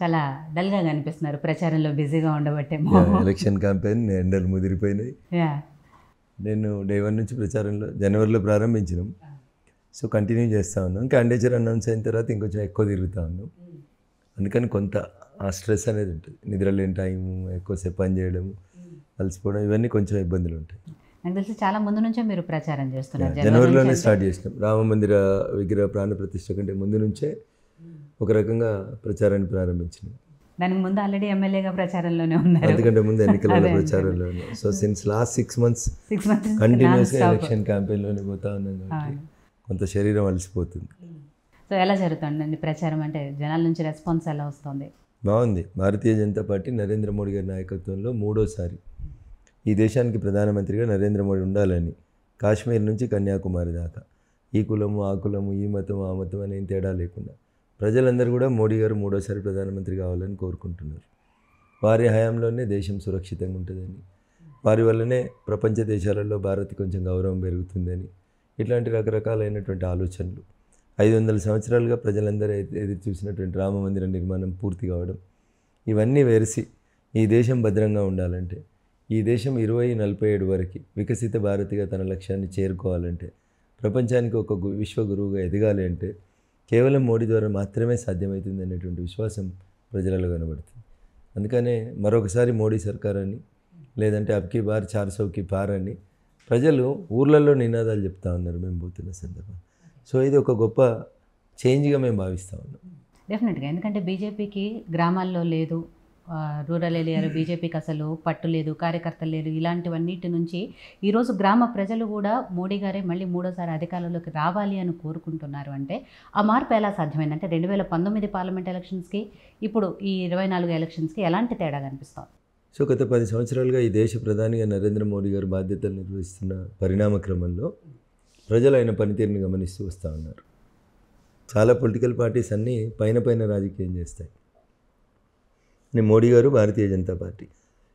చాలా డల్గా కనిపిస్తున్నారు, ప్రచారంలో బిజీగా ఉండబట్టేమో. ఎలక్షన్ క్యాంపెయిన్ ఎండలు ముదిరిపోయినాయి. నేను డే 1 నుంచి ప్రచారంలో జనవరిలో ప్రారంభించినాం. సో కంటిన్యూ చేస్తూ ఉన్నాం. క్యాండిడేచర్ అనౌన్స్ అయిన తర్వాత ఇంకొంచెం ఎక్కువ తిరుగుతూ ఉన్నాం. అందుకని కొంత ఆ స్ట్రెస్ అనేది ఉంటుంది. నిద్రలేని టైము, ఎక్కువసేపు పని చేయడం, అలసిపోవడం, ఇవన్నీ కొంచెం ఇబ్బందులు ఉంటాయి. నాకు తెలిసి చాలా ముందు నుంచే మీరు ప్రచారం చేస్తున్నారు. జనవరిలోనే స్టార్ట్ చేసినాం. రామ మందిర విగ్రహ ప్రాణ ప్రతిష్ఠ కంటే ముందు నుంచే ఒక రకంగా ప్రచారాన్ని ప్రారంభించినాం. దానికి ముందు ఆల్రెడీ ఎమ్మెల్యేగా ప్రచారంలోనే ఉన్నారు. అందుకంటే ముందు ఎన్నికల ప్రచారంలోనే. సో సిన్స్ లాస్ట్ 6 months కంటిన్యూస్గా ఎలక్షన్ క్యాంపెయిన్లోనే పోతా ఉన్నాం కాబట్టి కొంత శరీరం అలసిపోతుంది. సో ఎలా జరుగుతుందండి ప్రచారం? అంటే జనాల నుంచి రెస్పాన్స్ ఎలా వస్తుంది? బాగుంది. భారతీయ జనతా పార్టీ నరేంద్ర మోడీ గారి నాయకత్వంలో 3వసారి ఈ దేశానికి ప్రధానమంత్రిగా నరేంద్ర మోడీ ఉండాలని కాశ్మీర్ నుంచి కన్యాకుమారి దాకా ఈ కులము ఆ కులము ఈ మతం ఆ మతం అనే తేడా లేకుండా ప్రజలందరూ కూడా మోడీ గారు 3వసారి ప్రధానమంత్రి కావాలని కోరుకుంటున్నారు. వారి హయాంలోనే దేశం సురక్షితంగా ఉంటుందని, వారి వల్లనే ప్రపంచ దేశాలలో భారత్ కొంచెం గౌరవం పెరుగుతుందని, ఇట్లాంటి రకరకాలైనటువంటి ఆలోచనలు. 500 సంవత్సరాలుగా ప్రజలందరూ ఎదురు చూసినటువంటి రామ మందిర నిర్మాణం పూర్తి కావడం, ఇవన్నీ వెరిసి ఈ దేశం భద్రంగా ఉండాలంటే, ఈ దేశం 2047 వరకు వికసిత భారత్గా తన లక్ష్యాన్ని చేరుకోవాలంటే, ప్రపంచానికి ఒక విశ్వగురువుగా ఎదగాలి అంటే కేవలం మోడీ ద్వారా మాత్రమే సాధ్యమవుతుంది అనేటువంటి విశ్వాసం ప్రజలలో కనబడుతుంది. అందుకనే మరొకసారి మోడీ సర్కారాన్ని, లేదంటే అబ్కి బార్ 400కి పార్ అని ప్రజలు ఊర్లలో నినాదాలు చెప్తా ఉన్నారు మేము పోతున్న సందర్భం. సో ఇది ఒక గొప్ప చేంజ్గా మేము భావిస్తూ ఉన్నాం. డెఫినెట్గా. ఎందుకంటే బీజేపీకి గ్రామాల్లో లేదు, రూరల్ ఏరియాలో బీజేపీకి అసలు పట్టు లేదు, కార్యకర్తలు లేరు. ఇలాంటివన్నిటి నుంచి ఈరోజు గ్రామ ప్రజలు కూడా మోడీ గారే మళ్ళీ 3వసారి అధికారంలోకి రావాలి అని కోరుకుంటున్నారు. అంటే ఆ మార్పు ఎలా సాధ్యమైందంటే 2019 పార్లమెంట్ ఎలక్షన్స్కి ఇప్పుడు ఈ 24 ఎలక్షన్స్కి ఎలాంటి తేడా కనిపిస్తుంది? సో గత 10 సంవత్సరాలుగా ఈ దేశ ప్రధానిగా నరేంద్ర మోడీ గారు బాధ్యతలు నిర్వహిస్తున్న పరిణామ క్రమంలో ప్రజలు ఆయన పనితీరుని గమనిస్తూ వస్తూ ఉన్నారు. చాలా పొలిటికల్ పార్టీస్ అన్నీ పైన రాజకీయం చేస్తాయి. మోడీ గారు భారతీయ జనతా పార్టీ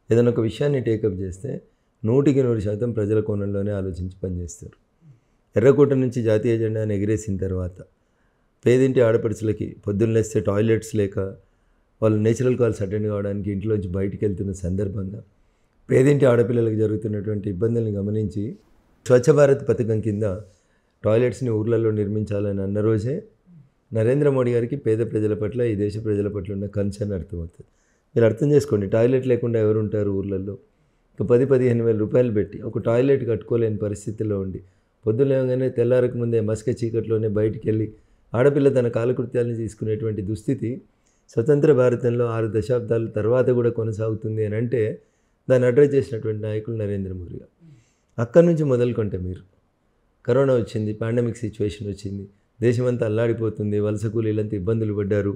ఏదైనా ఒక విషయాన్ని టేకప్ చేస్తే 100% ప్రజల కోణంలోనే ఆలోచించి పనిచేస్తారు. ఎర్రకోట నుంచి జాతీయ జెండాను ఎగిరేసిన తర్వాత పేదింటి ఆడపడుచులకి పొద్దున్నేస్తే టాయిలెట్స్ లేక వాళ్ళు నేచురల్ కాల్స్ అటెండ్ కావడానికి ఇంట్లోంచి బయటికి వెళ్తున్న సందర్భంగా పేదింటి ఆడపిల్లలకు జరుగుతున్నటువంటి ఇబ్బందులను గమనించి స్వచ్ఛ భారత్ పథకం కింద టాయిలెట్స్ని ఊర్లలో నిర్మించాలని అన్న రోజే నరేంద్ర మోడీ గారికి పేద ప్రజల పట్ల, ఈ దేశ ప్రజల పట్ల ఉన్న కన్సర్న్ అర్థమవుతుంది. మీరు అర్థం చేసుకోండి, టాయిలెట్ లేకుండా ఎవరు ఉంటారు ఊర్లలో? ఒక 10-15 వేల రూపాయలు పెట్టి ఒక టాయిలెట్ కట్టుకోలేని పరిస్థితిలో ఉండి పొద్దులేగానే తెల్లారక ముందే మస్క చీకట్లోనే బయటికి వెళ్ళి ఆడపిల్ల తన కాలకృత్యాలను తీసుకునేటువంటి దుస్థితి స్వతంత్ర భారతంలో 6 దశాబ్దాల తర్వాత కూడా కొనసాగుతుంది అని అంటే దాన్ని అడ్రస్ చేసినటువంటి నాయకులు నరేంద్ర మోడీ గారు. అక్కడి నుంచి మొదలుకుంటే మీరు కరోనా వచ్చింది, పాండమిక్ సిచ్యువేషన్ వచ్చింది, దేశమంతా అల్లాడిపోతుంది, వలస కూలీలంతా ఇబ్బందులు పడ్డారు,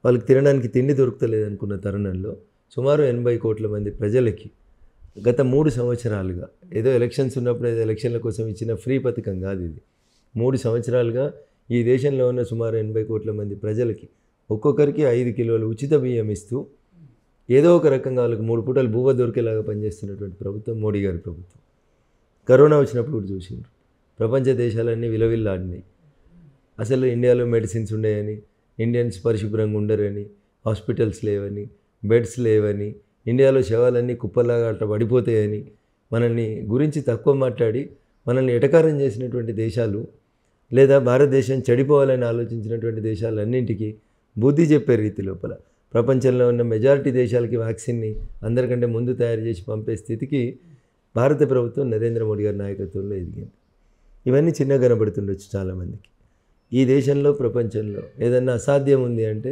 వాళ్ళకి తినడానికి తిండి దొరుకుతలేదు అనుకున్న తరుణంలో సుమారు 80 కోట్ల మంది ప్రజలకి గత 3 సంవత్సరాలుగా, ఏదో ఎలక్షన్స్ ఉన్నప్పుడు ఏదో ఎలక్షన్ల కోసం ఇచ్చిన ఫ్రీ పథకం కాదు ఇది, 3 సంవత్సరాలుగా ఈ దేశంలో ఉన్న సుమారు 80 కోట్ల మంది ప్రజలకి ఒక్కొక్కరికి 5 కిలోలు ఉచిత బియ్యం ఇస్తూ ఏదో ఒక రకంగా వాళ్ళకి 3 పూటలు బువ్వ దొరికేలాగా పనిచేస్తున్నటువంటి ప్రభుత్వం మోడీ గారి ప్రభుత్వం. కరోనా వచ్చినప్పుడు కూడా చూసిండ్రు, ప్రపంచ దేశాలన్నీ విలవిల్లాడినాయి. అసలు ఇండియాలో మెడిసిన్స్ ఉండేయని, ఇండియన్స్ పరిశుభ్రంగా ఉండరని, హాస్పిటల్స్ లేవని, బెడ్స్ లేవని, ఇండియాలో శవాలన్నీ కుప్పలాగా అట్లా పడిపోతాయని, మనల్ని గురించి తక్కువ మాట్లాడి మనల్ని ఎటకారం చేసినటువంటి దేశాలు, లేదా భారతదేశం చెడిపోవాలని ఆలోచించినటువంటి దేశాలన్నింటికీ బుద్ధి చెప్పే రీతి లోపల ప్రపంచంలో ఉన్న మెజారిటీ దేశాలకి వ్యాక్సిన్ని అందరికంటే ముందు తయారు చేసి పంపే స్థితికి భారత ప్రభుత్వం నరేంద్ర మోడీ గారి నాయకత్వంలో ఎదిగింది. ఇవన్నీ చిన్నగా కనబడుతుండొచ్చు చాలామందికి. ఈ దేశంలో, ప్రపంచంలో ఏదన్నా అసాధ్యం ఉంది అంటే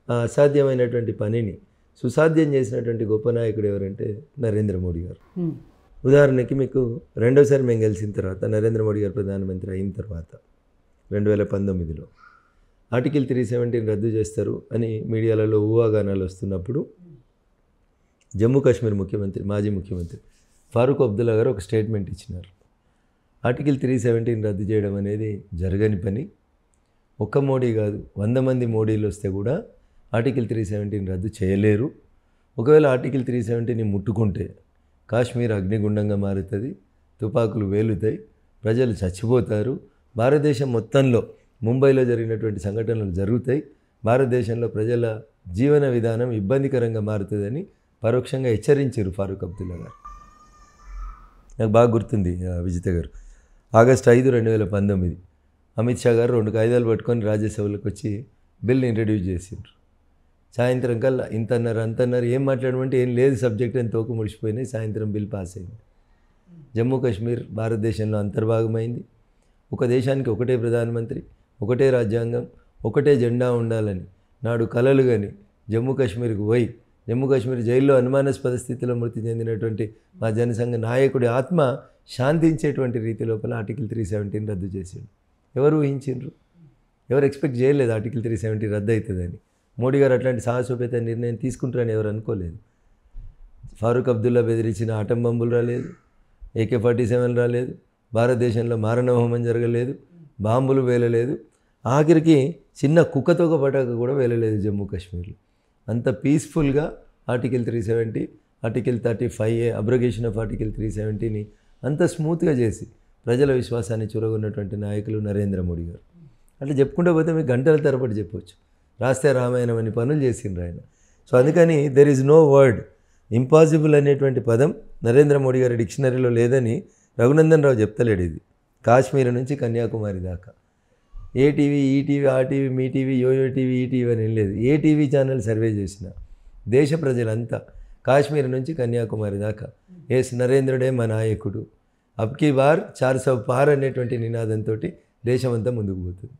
ఆ అసాధ్యమైనటువంటి పనిని సుసాధ్యం చేసినటువంటి గొప్ప నాయకుడు ఎవరంటే నరేంద్ర మోడీ గారు. ఉదాహరణకి మీకు 2వసారి మేము గెలిచిన తర్వాత, నరేంద్ర మోడీ గారు ప్రధానమంత్రి అయిన తర్వాత 2019లో ఆర్టికల్ 370 రద్దు చేస్తారు అని మీడియాలలో ఊహాగానాలు వస్తున్నప్పుడు జమ్మూ కాశ్మీర్ ముఖ్యమంత్రి, మాజీ ముఖ్యమంత్రి ఫారూక్ అబ్దుల్లా గారు ఒక స్టేట్మెంట్ ఇచ్చినారు. ఆర్టికల్ 370 రద్దు చేయడం అనేది జరగని పని, ఒక్క మోడీ కాదు 100 మంది మోడీలు వస్తే కూడా ఆర్టికల్ 370 రద్దు చేయలేరు. ఒకవేళ ఆర్టికల్ 370ని ముట్టుకుంటే కాశ్మీర్ అగ్నిగుండంగా మారుతుంది, తుపాకులు వేలుతాయి, ప్రజలు చచ్చిపోతారు, భారతదేశం మొత్తంలో ముంబైలో జరిగినటువంటి సంఘటనలు జరుగుతాయి, భారతదేశంలో ప్రజల జీవన విధానం ఇబ్బందికరంగా మారుతుందని పరోక్షంగా హెచ్చరించారు ఫారూక్ అబ్దుల్లా గారు. నాకు బాగా గుర్తుంది విజిత గారు. ఆగస్టు 5, 2019 అమిత్ షా గారు 2 కాగితాలు పట్టుకొని రాజ్యసభలోకి వచ్చి బిల్ ఇంట్రడ్యూస్ చేసిండ్రు. సాయంత్రం కల్లా ఇంతన్నారు అంతన్నారు, ఏం మాట్లాడమంటే ఏం లేదు సబ్జెక్ట్ అని తోక ముడిచిపోయినాయి. సాయంత్రం బిల్ పాస్ అయింది. జమ్మూ కాశ్మీర్ భారతదేశంలో అంతర్భాగమైంది. ఒక దేశానికి ఒకటే ప్రధానమంత్రి, ఒకటే రాజ్యాంగం, ఒకటే జెండా ఉండాలని నాడు కలలు కానీ జమ్మూ కాశ్మీర్కి పోయి జమ్మూ కాశ్మీర్ జైల్లో అనుమానాస్పద స్థితిలో మృతి చెందినటువంటి మా జనసంఘ నాయకుడి ఆత్మ శాంతించేటువంటి రీతి లోపల ఆర్టికల్ 370 రద్దు చేసిండు. ఎవరు ఊహించిండ్రు? ఎవరు ఎక్స్పెక్ట్ చేయలేదు ఆర్టికల్ 370 రద్దు అవుతుందని. మోడీ గారు అట్లాంటి సాహసోపేత నిర్ణయం తీసుకుంటారని ఎవరు అనుకోలేదు. ఫారూక్ అబ్దుల్లా బెదిరించిన ఆటం బాంబులు రాలేదు, AK-47 రాలేదు, భారతదేశంలో మారణహోమం జరగలేదు, బాంబులు వేలలేదు, ఆఖరికి చిన్న కుక్కతోక పటాక కూడా వేలలేదు జమ్మూ కాశ్మీర్లో. అంత పీస్ఫుల్గా article 370, article 35A abrogation of article 370ని అంత స్మూత్గా చేసి ప్రజల విశ్వాసాన్ని చూరగొన్నటువంటి నాయకులు నరేంద్ర మోడీ గారు. అట్లా చెప్పుకుంటూ పోతే మీకు గంటల తరబడి చెప్పవచ్చు. రాస్తే రామాయణం అని పనులు చేసిండ్రు ఆయన. సో అందుకని there is no word impossible అనేటువంటి పదం నరేంద్ర మోడీ గారి డిక్షనరీలో లేదని రఘునందన్ రావు చెప్తలేడు. ఇది కాశ్మీర్ నుంచి కన్యాకుమారి దాకా ఏ టీవీ, ఈ టీవీ, ఆ టీవీ, మీ టీవీ, యోయో టీవీ, ఈ టీవీ అని లేదు. ఏ టీవీ ఛానల్ సర్వే చేసినా దేశ ప్రజలంతా కాశ్మీర్ నుంచి కన్యాకుమారి దాకా ఎస్ నరేంద్రుడే మా నాయకుడు, అబ్కీ బార్ 400 పార్ అనేటువంటి నినాదంతో దేశమంతా ముందుకు పోతుంది.